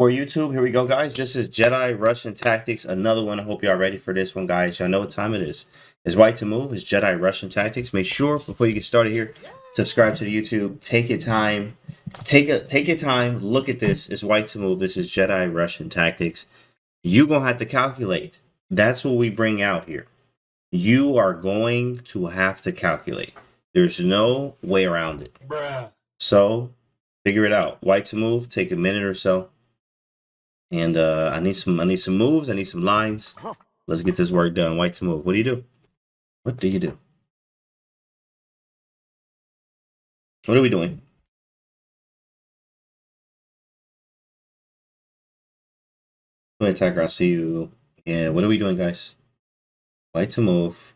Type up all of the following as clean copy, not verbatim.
For YouTube, here we go, guys. This is Jedi Russian Tactics, another one. I hope y'all ready for this one, guys. Y'all know what time it is. It's white to move. It's Jedi Russian Tactics. Make sure before you get started here, subscribe to the YouTube. Take your time. Take your time. Look at this. It's white to move. This is Jedi Russian Tactics. You're gonna have to calculate. That's what we bring out here. You are going to have to calculate. There's no way around it. Bruh. So figure it out. White to move. Take a minute or so. And I need some moves. I need some lines. Let's get this work done. White to move. What do you do? What do you do? What are we doing? Go ahead, attacker. I'll see you. Yeah, what are we doing, guys? White to move.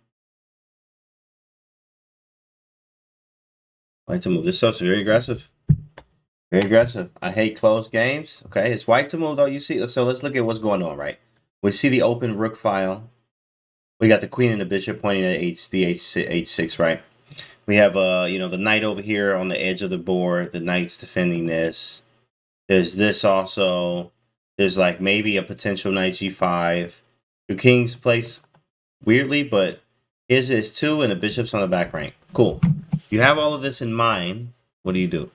White to move. This stuff's very aggressive. Very aggressive. I hate closed games. Okay, it's white to move though. You see, so let's look at what's going on, right? We see the open rook file. We got the queen and the bishop pointing at h6, right? We have the knight over here on the edge of the board. The knight's defending this. There's this also. There's like maybe a potential knight g5. The king's placed weirdly, but his is 2 and the bishop's on the back rank. Cool. You have all of this in mind. What do?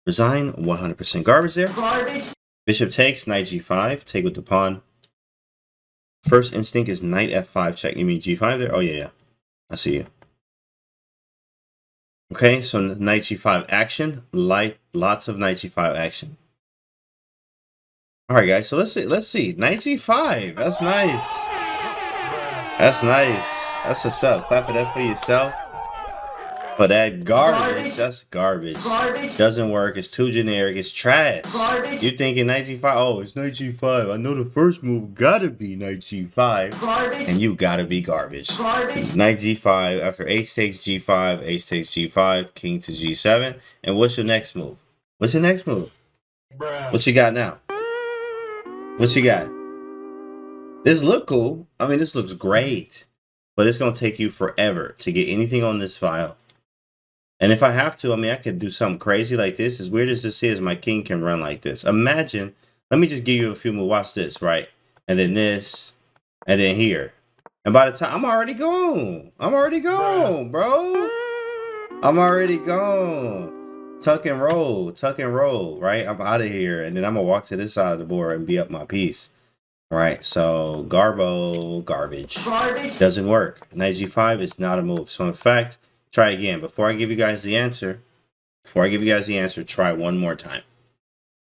Resign, 100% garbage there. Garbage. Bishop takes, knight g5, take with the pawn. First instinct is knight f5 check. You mean g5 there? Oh, yeah. I see you. Okay, so knight g5 action. Lots of knight g5 action. All right, guys, so let's see. Knight g5. That's nice. That's nice. That's what's up. Clap it up for yourself. But that garbage, that's garbage. Doesn't work. It's too generic. It's trash. You're thinking knight g5. Oh, it's knight g5. I know the first move gotta be knight g5. And you gotta be garbage. Knight g5. After h takes g5, h takes g5, king to g7. And what's your next move? What's your next move? What you got now? What you got? This look cool. I mean, this looks great. But it's gonna take you forever to get anything on this file. And if I have to, I mean, I could do something crazy like this. As weird as this is, my king can run like this. Imagine, let me just give you a few moves. Watch this, right? And then this, and then here. And by the time, I'm already gone. I'm already gone, bro. I'm already gone. Tuck and roll, right? I'm out of here. And then I'm going to walk to this side of the board and be up my piece. All right, so garbage. Doesn't work. Knight g5 is not a move. So in fact, try again. Before I give you guys the answer, try one more time.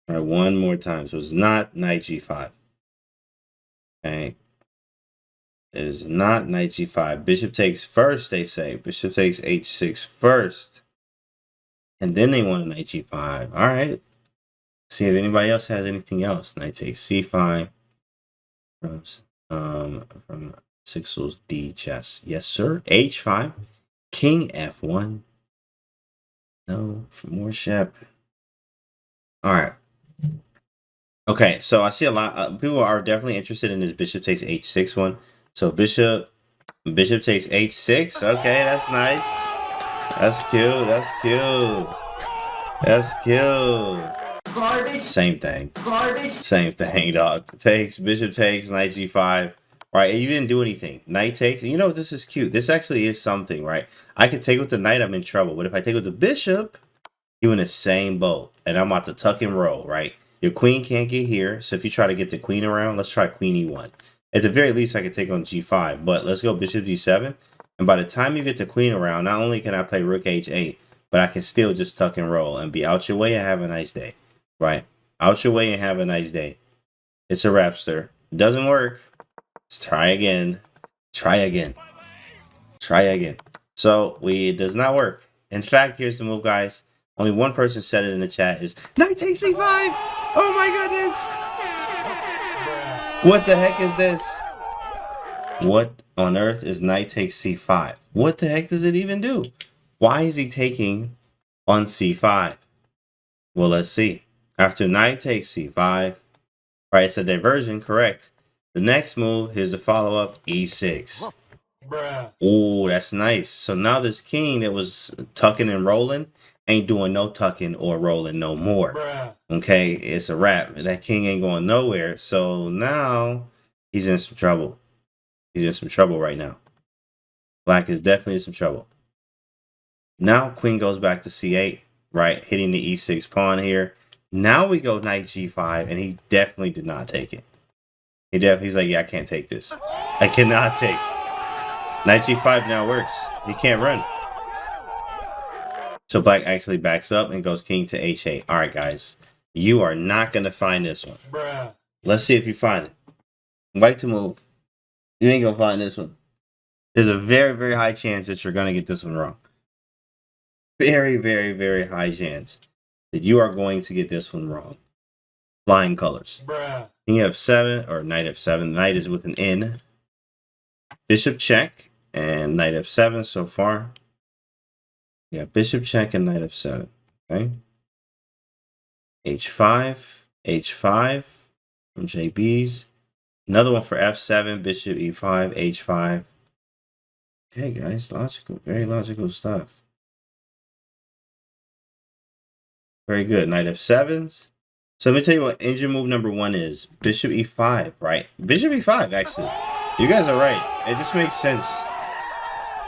Try one more time. So it's not knight g5. Okay. It is not knight g5. Bishop takes first, they say. Bishop takes h6 first. And then they want a knight g5. All right. See if anybody else has anything else. Knight takes c5 from Sixel's D chess. Yes, sir. h5. King f1. No, for more shep. All right. Okay, so I see a lot. People are definitely interested in this bishop takes h6 one. So bishop takes h6. Okay, that's nice. That's cute. That's cute. That's cute. Garbage. Same thing. Garbage. Same thing, dog. Bishop takes knight g5. Right, and you didn't do anything. Knight takes. You know, this is cute. This actually is something, right? I could take with the knight, I'm in trouble. But if I take with the bishop, you're in the same boat. And I'm about to tuck and roll, right? Your queen can't get here. So if you try to get the queen around, let's try queen e1. At the very least, I could take on g5. But let's go bishop d7. And by the time you get the queen around, not only can I play rook h8, but I can still just tuck and roll and be out your way and have a nice day. Right? Out your way and have a nice day. It's a rapster. Doesn't work. Let's try again. Try again. So it does not work. In fact, here's the move, guys. Only one person said it in the chat is knight takes c5. Oh my goodness. What the heck is this? What on earth is knight takes c5? What the heck does it even do? Why is he taking on c5? Well, let's see. After knight takes c5, right, it's a diversion, correct. The next move, here's the follow-up, e6. Oh, that's nice. So now this king that was tucking and rolling ain't doing no tucking or rolling no more. Bruh. Okay, it's a wrap. That king ain't going nowhere. So now he's in some trouble. He's in some trouble right now. Black is definitely in some trouble. Now queen goes back to c8, right? Hitting the e6 pawn here. Now we go knight g5, and he definitely did not take it. He's like, yeah, I can't take this. I cannot take. Knight g5 now works. He can't run. So black actually backs up and goes king to h8. All right, guys. You are not going to find this one. Bruh. Let's see if you find it. White to move. You ain't going to find this one. There's a very, very high chance that you're going to get this one wrong. Very, very, very high chance that you are going to get this one wrong. Flying colors. Bruh. King f7 or knight f7. Knight is with an N. Bishop check and knight f7 so far. Yeah, bishop check and knight f7. Okay. h5, h5 from JB's. Another one for f7, bishop e5, h5. Okay, guys, logical, very logical stuff. Very good. Knight f7s. So let me tell you what engine move number 1 is. Bishop e5, right? Bishop e5, actually. You guys are right. It just makes sense.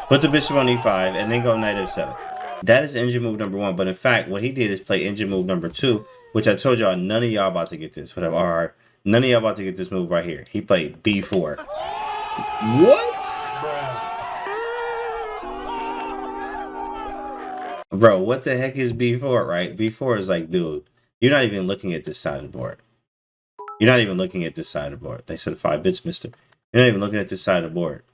Put the bishop on e5 and then go knight f7. That is engine move number 1. But in fact, what he did is play engine move number 2, which I told y'all none of y'all about to get this. Whatever. RR. None of y'all about to get this move right here. He played b4. What? Bro, what the heck is b4, right? b4 is like, dude, you're not even looking at this side of the board. You're not even looking at this side of the board. Thanks for the 5 bits, mister. You're not even looking at this side of the board.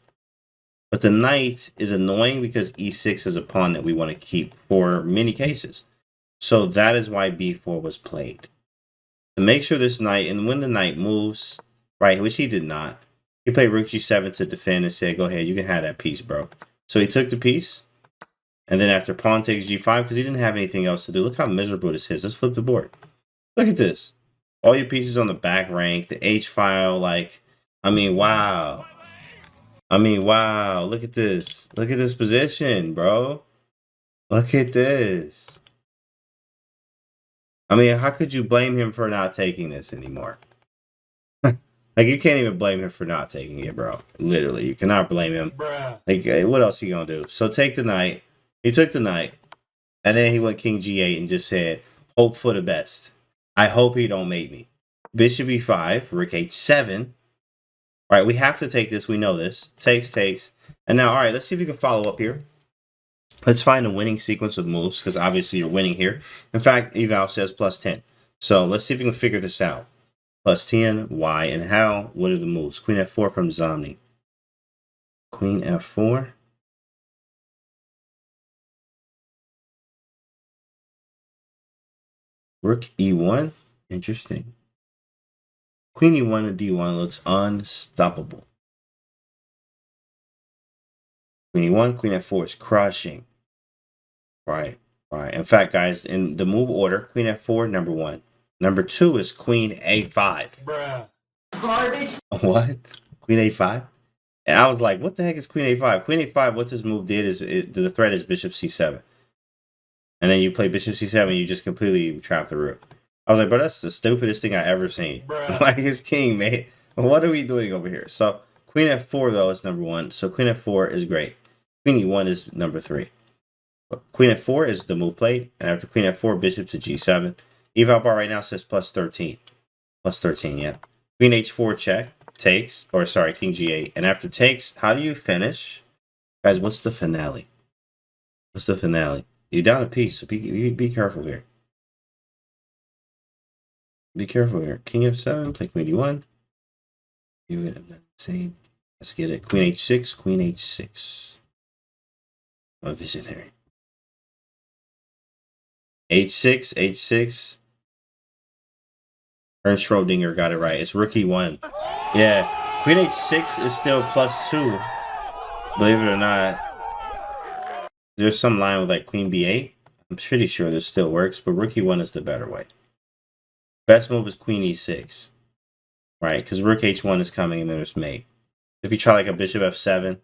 But the knight is annoying because e6 is a pawn that we want to keep for many cases. So that is why b4 was played. To make sure this knight, and when the knight moves, right, which he did not, he played rook g7 to defend and said, go ahead, you can have that piece, bro. So he took the piece. And then after pawn takes g5, because he didn't have anything else to do. Look how miserable this is. Let's flip the board. Look at this. All your pieces on the back rank, the H file, like, I mean, wow. I mean, wow. Look at this. Look at this position, bro. Look at this. I mean, how could you blame him for not taking this anymore? Like, you can't even blame him for not taking it, bro. Literally, you cannot blame him. Bruh. Like, what else he gonna do? So take the knight. He took the knight, and then he went king g8 and just said, hope for the best. I hope he don't make me. Bishop e5, rook h7. All right, we have to take this. We know this. Takes. And now, all right, let's see if we can follow up here. Let's find a winning sequence of moves, because obviously you're winning here. In fact, eval says plus 10. So let's see if we can figure this out. Plus 10, why, and how. What are the moves? Queen f4 from Zomni. Queen f4. Rook e1, interesting. Queen e1 and d1 looks unstoppable. Queen e1, queen f4 is crushing. Right. In fact, guys, in the move order, queen f4, number 1. Number 2 is queen a5. Bruh. Garbage. What? Queen a5? And I was like, what the heck is queen a5? Queen a5, what this move did is, the threat is bishop c7. And then you play bishop c7, you just completely trap the rook. I was like, bro, that's the stupidest thing I ever seen. Like, his king, mate. What are we doing over here? So, queen f4, though, is number 1. So, queen f4 is great. Queen e1 is number 3. But queen f4 is the move played. And after queen f4, bishop to g7. Eval bar right now says plus 13. Plus 13, yeah. Queen h4 check. Takes. Or, sorry, king g8. And after takes, how do you finish? Guys, what's the finale? What's the finale? You're down a piece, so be careful here. Be careful here. King f7, play queen d1. Give it a insane. Let's get it. Queen h6, queen h6. I'm a visionary. h6, h6. Ernst Schrodinger got it right. It's rook e1. Yeah, queen h6 is still plus 2. Believe it or not. There's some line with like queen b8. I'm pretty sure this still works, but rook e1 is the better way. Best move is queen e6. Right, because rook h1 is coming and then there's mate. If you try like a bishop f7,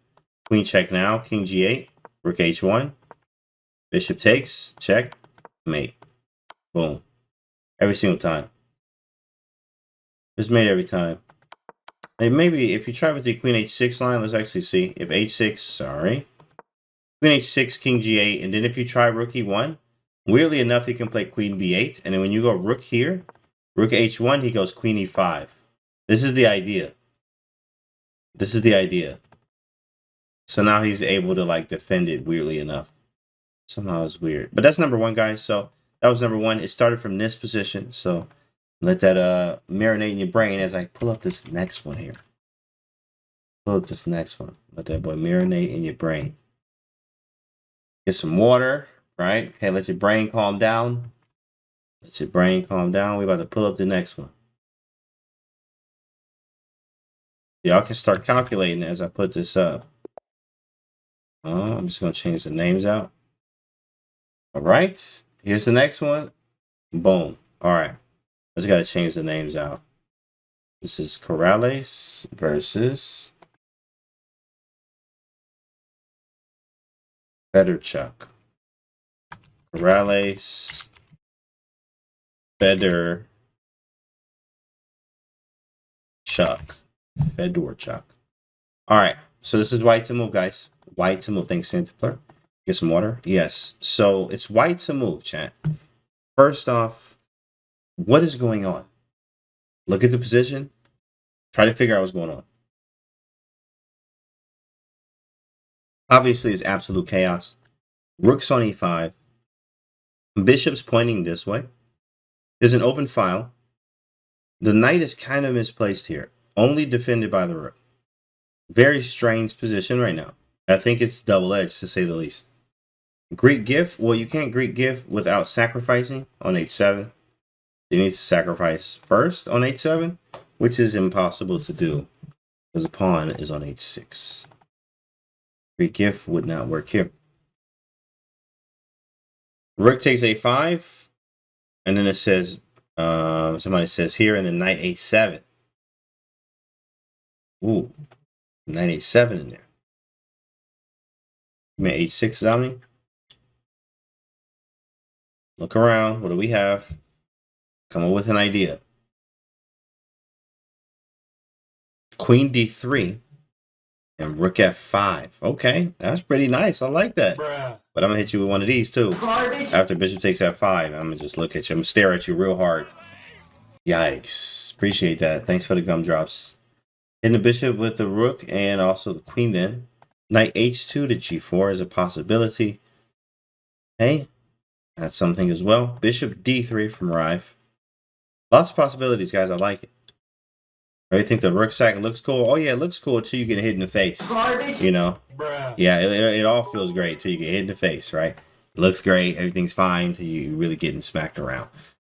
queen check now, king g8, rook h1, bishop takes, check, mate. Boom. Every single time. Just mate every time. And maybe if you try with the queen h6 line, let's actually see. If h6, sorry. Queen h6, king g8, and then if you try rook e1, weirdly enough, he can play queen b8. And then when you go rook here, rook h1, he goes queen e5. This is the idea. This is the idea. So now he's able to like defend it weirdly enough. Somehow it's weird. But that's number one, guys. So that was number one. It started from this position. So let that marinate in your brain as I pull up this next one here. Pull up this next one. Let that boy marinate in your brain. Get some water, right? Okay, let your brain calm down. Let your brain calm down. We're about to pull up the next one. Y'all can start calculating as I put this up. I'm just going to change the names out. All right. Here's the next one. Boom. All right. Just got to change the names out. This is Corrales versus Fedorchuk. Corrales, Fedorchuk. Fedorchuk. All right. So this is white to move, guys. White to move. Thanks, Santapler. Get some water. Yes. So it's white to move, chat. First off, what is going on? Look at the position. Try to figure out what's going on. Obviously, it's absolute chaos. Rook's on e5. Bishop's pointing this way. There's an open file. The knight is kind of misplaced here. Only defended by the rook. Very strange position right now. I think it's double-edged, to say the least. Greek gift. Well, you can't Greek gift without sacrificing on h7. You need to sacrifice first on h7, which is impossible to do because the pawn is on h6. Greek gift would not work here. Rook takes a5, and then it says, somebody says here, and then knight a7. Ooh, knight a7 in there. You mean h6, Zomni? Look around. What do we have? Come up with an idea. Queen d3 and rook f5. Okay, that's pretty nice. I like that. Bruh. But I'm going to hit you with one of these, too. Garbage. After bishop takes f5, I'm going to just look at you. I'm going to stare at you real hard. Yikes. Appreciate that. Thanks for the gumdrops. Hitting the bishop with the rook and also the queen then. Knight h2 to g4 is a possibility. Hey, that's something as well. Bishop d3 from Rive. Lots of possibilities, guys. I like it. I think the rook sack looks cool. Oh, yeah, it looks cool until you get hit in the face. Garbage. You know? Bruh. Yeah, it all feels great until you get hit in the face, right? It looks great. Everything's fine until you really getting smacked around.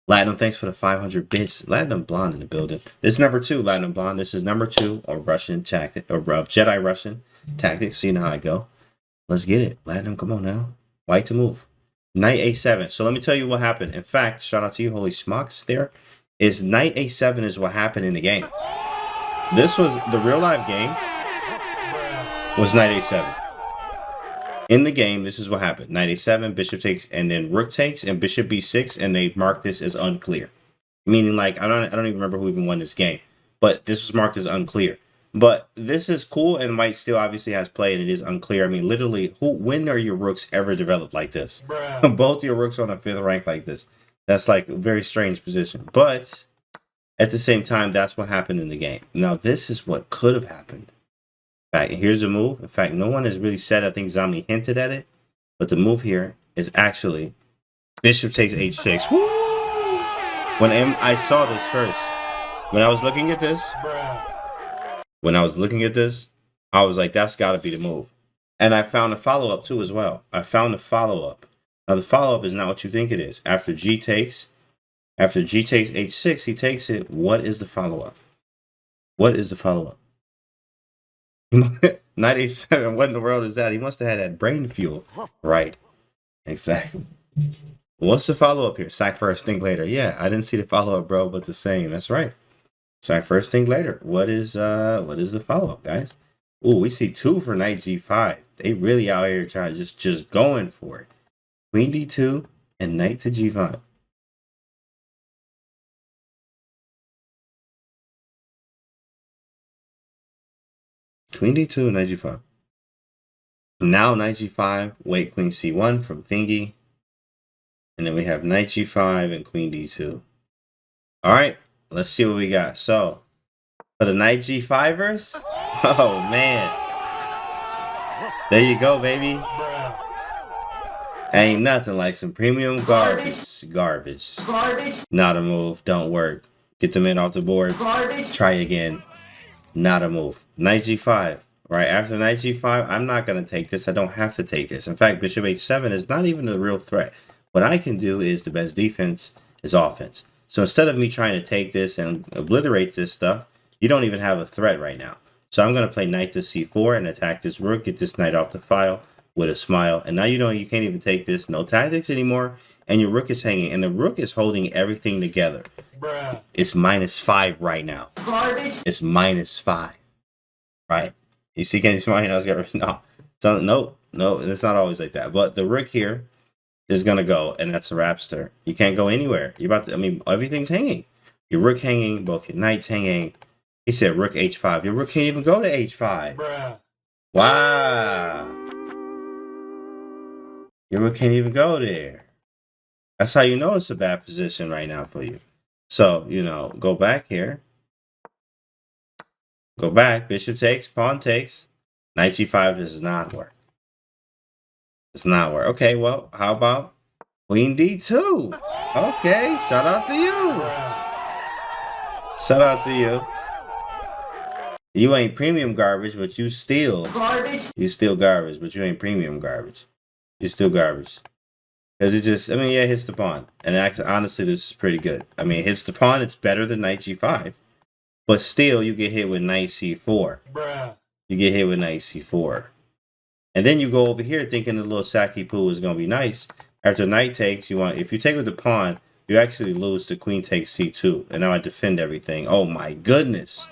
Latinum, thanks for the 500 bits. Latinum Blonde in the building. This is number 2, Latinum Blonde. This is number 2 on Russian tactic, or Jedi Russian tactics. So you know how I go. Let's get it. Latinum, come on now. White to move. Knight a7. So let me tell you what happened. In fact, shout out to you, Holy Smocks there. Is knight a7 is what happened in the game. This was the real life game. Was knight a7. In the game, this is what happened. Knight a7, bishop takes, and then rook takes, and bishop b6, and they marked this as unclear. Meaning, like, I don't even remember who even won this game, but this was marked as unclear. But this is cool, and white still obviously has play, and it is unclear. I mean, literally, when are your rooks ever developed like this? Both your rooks on the 5th rank like this. That's like a very strange position. But at the same time, that's what happened in the game. Now, this is what could have happened. In fact, here's a move. In fact, no one has really said, I think Zomni hinted at it. But the move here is actually bishop takes h6. Woo! When I saw this first, when I was looking at this, I was like, that's got to be the move. And I found a follow-up too as well. I found a follow-up. Now, the follow-up is not what you think it is. After G takes h6, he takes it. What is the follow-up? What is the follow-up? Knight a7, what in the world is that? He must have had that brain fuel. Right. Exactly. What's the follow-up here? Sack first, think later. Yeah, I didn't see the follow-up, bro, but the same. That's right. Sack first, think later. What is the follow-up, guys? Ooh, we see 2 for knight g5. They really out here trying to just going for it. Queen d2 and knight to g5. Queen d2, knight g5. Now knight g5, wait queen c1 from Thingy. And then we have knight g5 and queen d2. All right, let's see what we got. So, for the knight g5ers, oh man. There you go, baby. Ain't nothing like some premium garbage. Garbage. Not a move. Don't work. Get the men off the board. Try again. Not a move. Knight g5. Right after knight g5, I'm not going to take this. I don't have to take this. In fact, bishop h7 is not even a real threat. What I can do is the best defense is offense. So instead of me trying to take this and obliterate this stuff, you don't even have a threat right now. So I'm going to play knight to c4 and attack this rook, get this knight off the file with a smile. And now you can't even take this. No tactics anymore. And your rook is hanging. And the rook is holding everything together. Bruh. It's -5 right now. Garbage. It's -5. Right? You see Canty smile? No. So, no, it's not always like that. But the rook here is going to go. And that's a rapster. You can't go anywhere. You're about to, everything's hanging. Your rook hanging. Both your knights hanging. He said rook h5. Your rook can't even go to h5. Bruh. Wow. Your rook can't even go there. That's how you know it's a bad position right now for you. So, go back here. Go back. Bishop takes. Pawn takes. Knight g5 does not work. Does not work. Okay, well, how about queen d2? Okay, shout out to you. Shout out to you. You ain't premium garbage, but you still garbage. You still garbage, but you ain't premium garbage. You're still garbage. Because it just, yeah, it hits the pawn. And actually, honestly, this is pretty good. It hits the pawn. It's better than knight g5. But still, you get hit with knight c4. Bruh. You get hit with knight c4. And then you go over here thinking the little Saki Poo is going to be nice. After knight takes, if you take with the pawn, you actually lose to queen takes c2. And now I defend everything. Oh my goodness.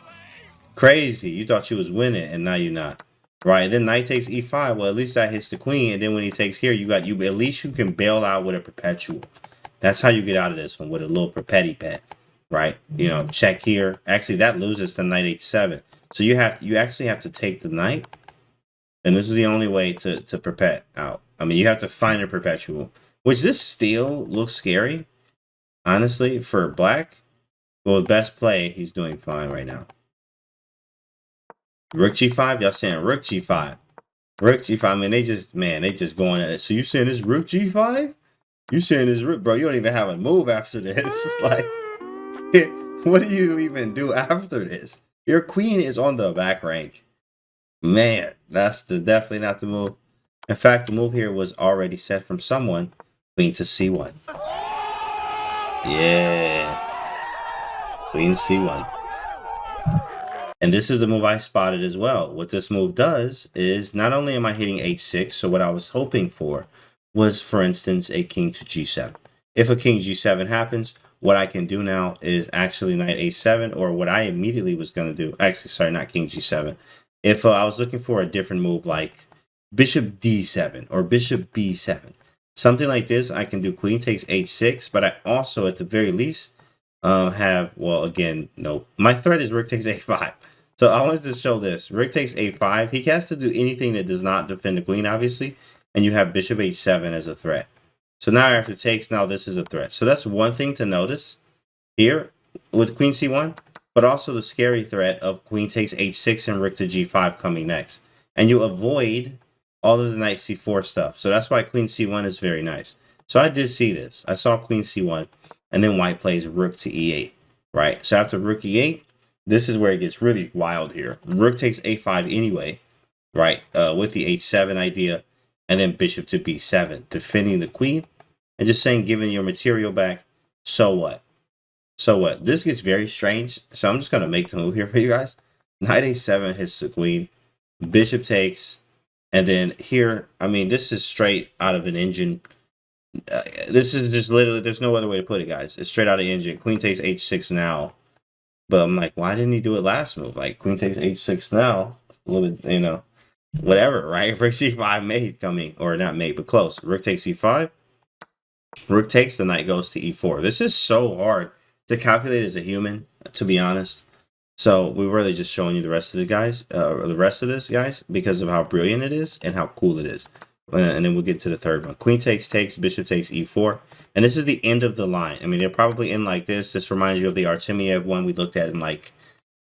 Crazy. You thought you was winning, and now you're not. Right, and then knight takes e5. Well, at least that hits the queen, and then when he takes here, at least you can bail out with a perpetual. That's how you get out of this one, with a little perpetti pet. Right? Check here. Actually, that loses to knight h7. So you actually have to take the knight, and this is the only way to perpet out. You have to find a perpetual, which this still looks scary, honestly, for black. But with best play, he's doing fine right now. Rook g5, y'all saying rook g5. Rook g5, they just going at it. So you saying this rook g5? You saying this rook, bro, you don't even have a move after this. It's like, what do you even do after this? Your queen is on the back rank. Man, that's definitely not the move. In fact, the move here was already set from someone. Queen to c1. Yeah. Queen c1. And this is the move I spotted as well. What this move does is not only am I hitting h6, so what I was hoping for was, for instance, a king to g7. If a king g7 happens, what I can do now is actually knight a7, or what I immediately was going to do. Actually, sorry, not king g7. If I was looking for a different move like bishop d7 or bishop b7, something like this, I can do queen takes h6, but I also, at the very least, have, well, again, no. My threat is rook takes a5. So I wanted to show this. Rook takes a5. He has to do anything that does not defend the queen, obviously. And you have bishop h7 as a threat. So now after takes, now this is a threat. So that's one thing to notice here with queen c1. But also the scary threat of queen takes h6 and rook to g5 coming next. And you avoid all of the knight c4 stuff. So that's why queen c1 is very nice. So I did see this. I saw queen c1. And then white plays rook to e8. Right? So after rook e8, this is where it gets really wild here. Rook takes a5 anyway, right? With the h7 idea, and then bishop to b7, defending the queen, and just saying, giving your material back. So what? So what? This gets very strange. So I'm just going to make the move here for you guys. Knight a7 hits the queen, bishop takes, and then here, this is straight out of an engine. This is just literally, there's no other way to put it, guys. It's straight out of engine. Queen takes h6 now. But I'm like, why didn't he do it last move? Like, queen takes h6 now. A little bit, whatever, right? Rook c5 may coming, or not may, but close. Rook takes c5. Rook takes, the knight goes to e4. This is so hard to calculate as a human, to be honest. So we're really just showing you the rest of this, guys, because of how brilliant it is and how cool it is. And then we'll get to the third one. Queen takes, bishop takes e4. And this is the end of the line. I mean, they're probably in like this. This reminds you of the Artemiev one we looked at in like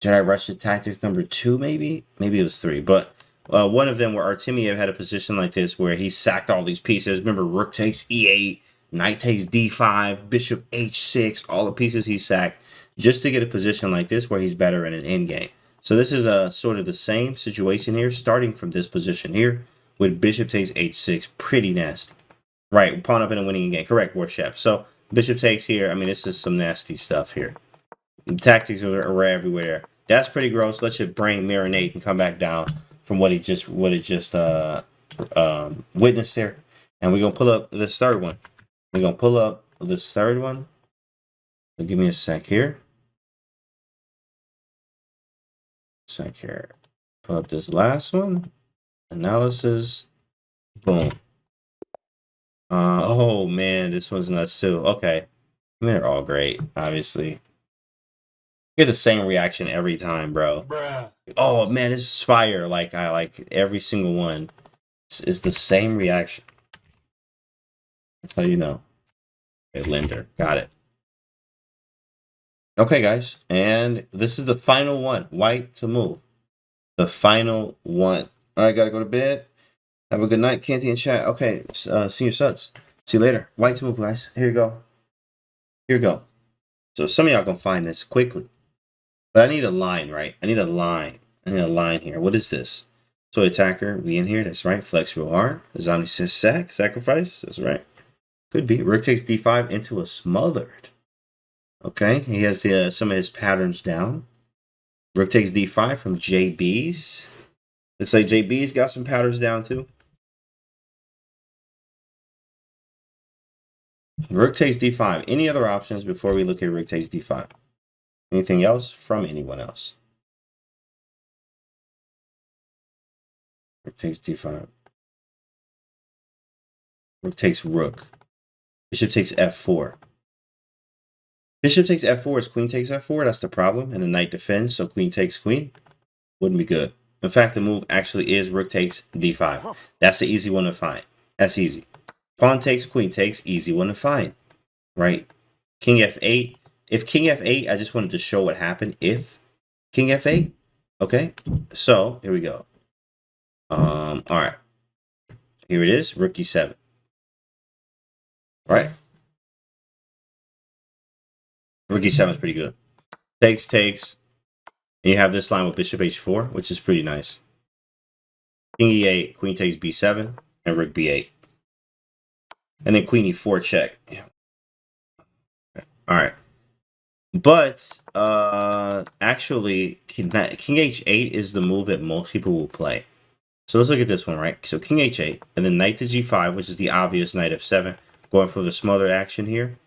Jedi Russian Tactics number 2, maybe? Maybe it was 3. But one of them where Artemiev had a position like this where he sacked all these pieces. Remember, rook takes e8, knight takes d5, bishop h6, all the pieces he sacked just to get a position like this where he's better in an endgame. So this is sort of the same situation here, starting from this position here with bishop takes h6, pretty nasty. Right, pawn up in a winning game. Correct, Warshap. So bishop takes here. I mean, this is some nasty stuff here. The tactics are everywhere. That's pretty gross. Let your brain marinate and come back down from what it just witnessed there. And we're gonna pull up this third one. We're gonna pull up this third one. So give me a sec here. Pull up this last one. Analysis. Boom. Oh man, this one's nuts too. Okay. I mean, they're all great, obviously. You get the same reaction every time, bro. Bruh. Oh man, this is fire. Like I like every single one is the same reaction. That's how you know. Okay, Linder. Got it. Okay, guys, and this is the final one. White to move. The final one. I gotta go to bed. Have a good night, Canty and chat. Okay, senior subs. See you later. White to move, guys. Here you go. Here we go. So some of y'all gonna find this quickly. But I need a line, right? I need a line. I need a line here. What is this? So attacker, we in here. That's right. Flex real hard. Zombie says sacrifice. That's right. Could be. Rook takes d5 into a smothered. Okay, he has some of his patterns down. Rook takes d5 from JB's. Looks like JB's got some patterns down too. Rook takes d5. Any other options before we look at rook takes d5? Anything else from anyone else? Rook takes d5. Rook takes rook. Bishop takes f4. Bishop takes f4 is queen takes f4. That's the problem. And the knight defends, so queen takes queen. Wouldn't be good. In fact, the move actually is rook takes d5. That's the easy one to find. That's easy. Pawn takes, queen takes, easy one to find. Right? King f8. If king f8, I just wanted to show what happened if king f8. Okay? So, here we go. All right. Here it is, rook e7. Right? Rook e7 is pretty good. Takes. And you have this line with bishop h4, which is pretty nice. King e8, queen takes b7, and rook b8. And then queen e4 check. Yeah. Okay. All right. But actually, king h8 is the move that most people will play. So let's look at this one, right? So king h8, and then knight to g5, which is the obvious knight f7, going for the smother action here.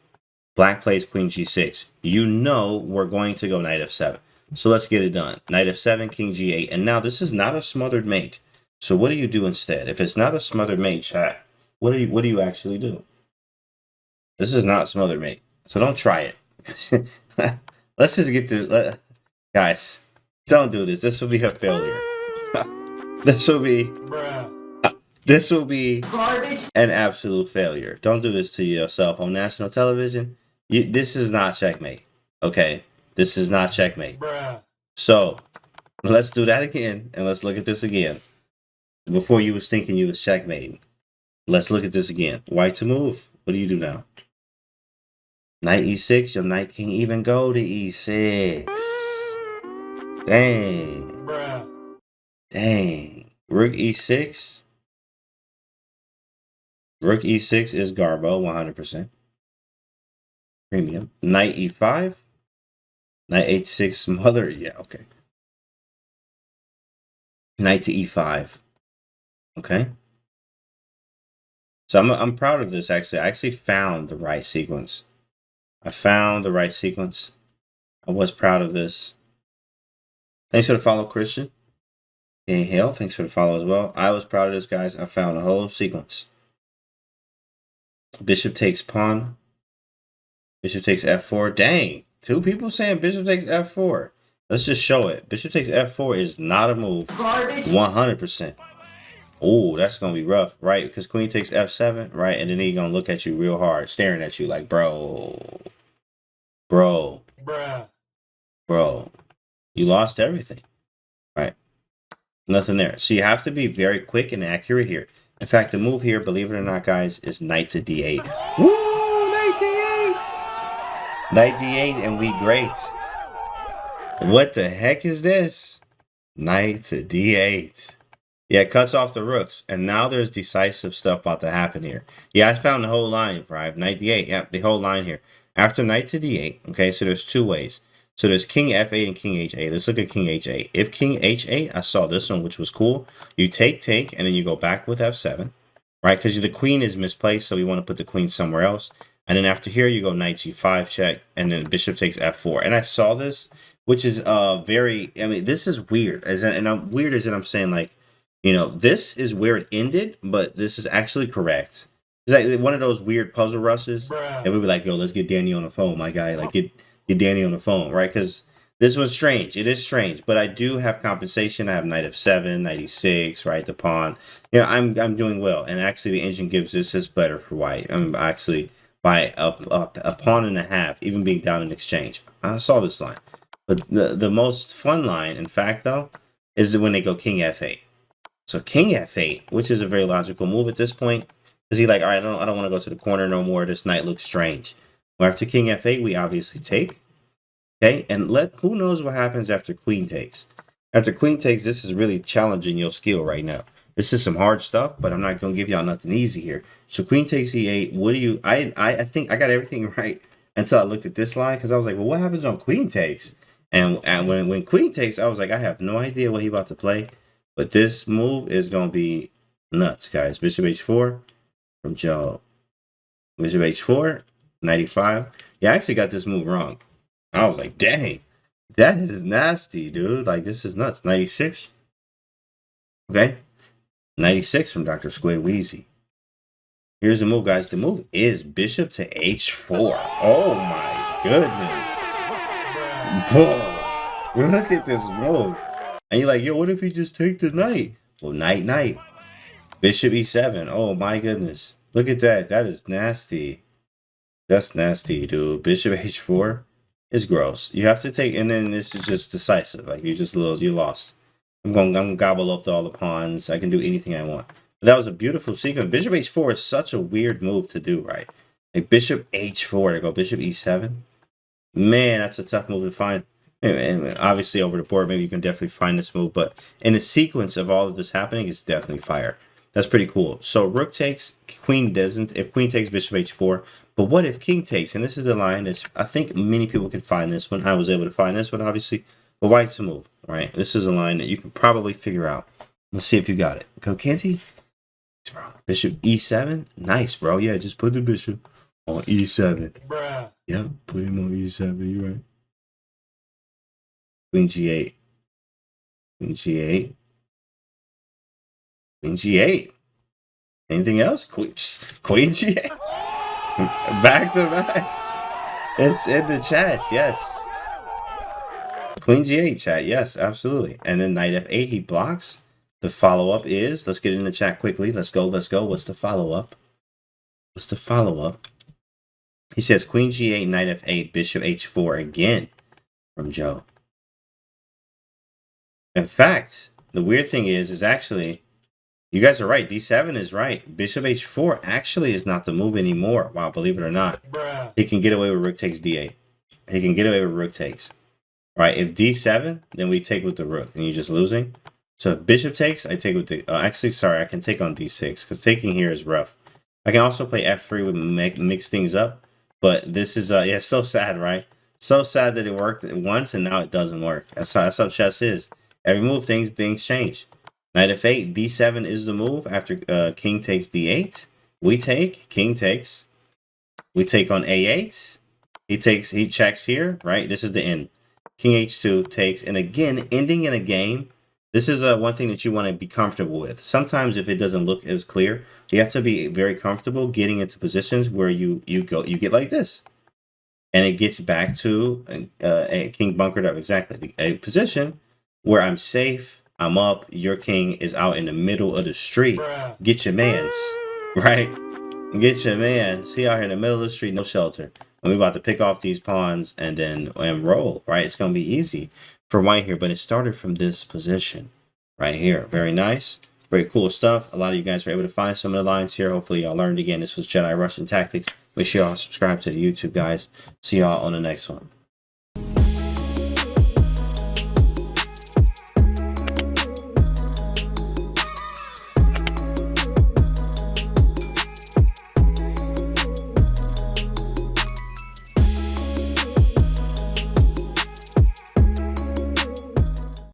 Black plays queen g6. You know we're going to go knight f7. So let's get it done. Knight f7, king g8. And now this is not a smothered mate. So what do you do instead? If it's not a smothered mate, chat, what do you actually do? This is not smothered mate. So don't try it. Let's just get to... guys, don't do this. This will be a failure. This will be garbage. An absolute failure. Don't do this to yourself on national television. This is not checkmate. Okay? This is not checkmate. So, let's do that again, and let's look at this again. Before you was thinking you was checkmating. Let's look at this again. White to move. What do you do now? Knight e6. Your knight can't even go to e6. Dang. Dang. Rook e6. Rook e6 is Garbo, 100%. Premium. Knight e5. Knight h6 smother. Yeah, okay. Knight to e5. Okay. So I'm proud of this, actually. I actually found the right sequence. I found the right sequence. I was proud of this. Thanks for the follow, Christian. Hale, thanks for the follow as well. I was proud of this, guys. I found the whole sequence. Bishop takes pawn. Bishop takes f4. Dang. 2 people saying bishop takes f4. Let's just show it. Bishop takes f4 is not a move. 100%. Oh, that's going to be rough, right? Because queen takes f7, right? And then he's going to look at you real hard, staring at you like, bro. Bro. Bro. You lost everything, right? Nothing there. So you have to be very quick and accurate here. In fact, the move here, believe it or not, guys, is knight to d8. Woo! Knight d8! Knight d8 and we great. What the heck is this? Knight to d8. Yeah, it cuts off the rooks. And now there's decisive stuff about to happen here. Yeah, I found the whole line, right? Knight d8. Yeah, the whole line here. After knight to d8, okay, so there's 2 ways. So there's king f8 and king h8. Let's look at king h8. If king h8, I saw this one, which was cool. You take, and then you go back with f7, right? Because the queen is misplaced, so we want to put the queen somewhere else. And then after here, you go knight g5 check, and then bishop takes f4. And I saw this, which is very, I mean, this is weird. Weird as in I'm saying, like, you know, this is where it ended, but this is actually correct. It's like one of those weird puzzle rushes. And we'd be like, yo, let's get Danny on the phone, my guy. Like, get Danny on the phone, right? Because this was strange. It is strange, but I do have compensation. I have knight f7, knight e6, right? The pawn. You know, I'm doing well. And actually, the engine gives this is better for white. I'm actually by a pawn and a half, even being down in exchange. I saw this line. But the most fun line, in fact, though, is when they go king f8. So king f8, which is a very logical move at this point, is he like, all right, I don't want to go to the corner no more. This knight looks strange. Well, after king f8, we obviously take. Okay, and who knows what happens after queen takes. After queen takes, this is really challenging your skill right now. This is some hard stuff, but I'm not going to give y'all nothing easy here. So queen takes e8. What do you, I think I got everything right until I looked at this line, because I was like, well, what happens on queen takes? And when queen takes, I was like, I have no idea what he about to play. But this move is going to be nuts, guys. Bishop h4 from Joe. Bishop h4, 95. Yeah, I actually got this move wrong. I was like, dang, that is nasty, dude. Like, this is nuts. 96. Okay. 96 from Dr. Squid Wheezy. Here's the move, guys. The move is bishop to h4. Oh, my goodness. Whoa. Look at this move. And you're like, yo, what if he just take the knight? Well, knight. Bishop e7. Oh, my goodness. Look at that. That is nasty. That's nasty, dude. Bishop h4 is gross. You have to take, and then this is just decisive. Like, you lost. I'm gonna gobble up all the pawns. I can do anything I want. But that was a beautiful sequence. Bishop h4 is such a weird move to do, right? Like, bishop h4 to go bishop e7. Man, that's a tough move to find. And obviously over the board, maybe you can definitely find this move, but in the sequence of all of this happening, it's definitely fire. That's pretty cool. So rook takes, queen doesn't. If queen takes, bishop h4. But what if king takes? And this is the line that's, I think many people can find this one. I was able to find this one, obviously. But white's a move, right? This is a line that you can probably figure out. Let's see if you got it. Go, Canty. Bishop e7. Nice, bro. Yeah, just put the bishop on e7. Bruh. Yep, put him on e7. You're right. Queen g8. Queen g8. Queen g8. Anything else? Queen g8. Back to backs. It's in the chat. Yes. Queen g8 chat. Yes, absolutely. And then knight f8. He blocks. The follow-up is, let's get in the chat quickly. Let's go. What's the follow-up? He says queen g8, knight f8, bishop h4 again from Joe. In fact, the weird thing is actually, you guys are right. D7 is right. Bishop h4 actually is not the move anymore. Wow, believe it or not. Bruh. He can get away with rook takes d8. He can get away with rook takes. Right, if d7, then we take with the rook, and you're just losing. So if bishop takes, I take with the... actually, sorry, I can take on d6, because taking here is rough. I can also play f3 with mix things up. But this is, yeah, so sad, right? So sad that it worked once, and now it doesn't work. That's how chess is. Every move, things change. Knight f8, d7 is the move. After king takes d8, we take, king takes. We take on a8. He checks here, right? This is the end. King h2 takes, and again, ending in a game This is one thing that you want to be comfortable with. Sometimes if it doesn't look as clear, you have to be very comfortable getting into positions where you get like this. And it gets back to a king bunkered up, exactly. A position where I'm safe, I'm up, your king is out in the middle of the street. Get your mans, right? Get your mans. He out here in the middle of the street, no shelter. And we're about to pick off these pawns and roll, right? It's going to be easy for white here, but it started from this position right here. Very nice. Very cool stuff. A lot of you guys were able to find some of the lines here. Hopefully y'all learned again. This was Jedi Russian Tactics. Make sure y'all subscribe to the YouTube, guys. See y'all on the next one.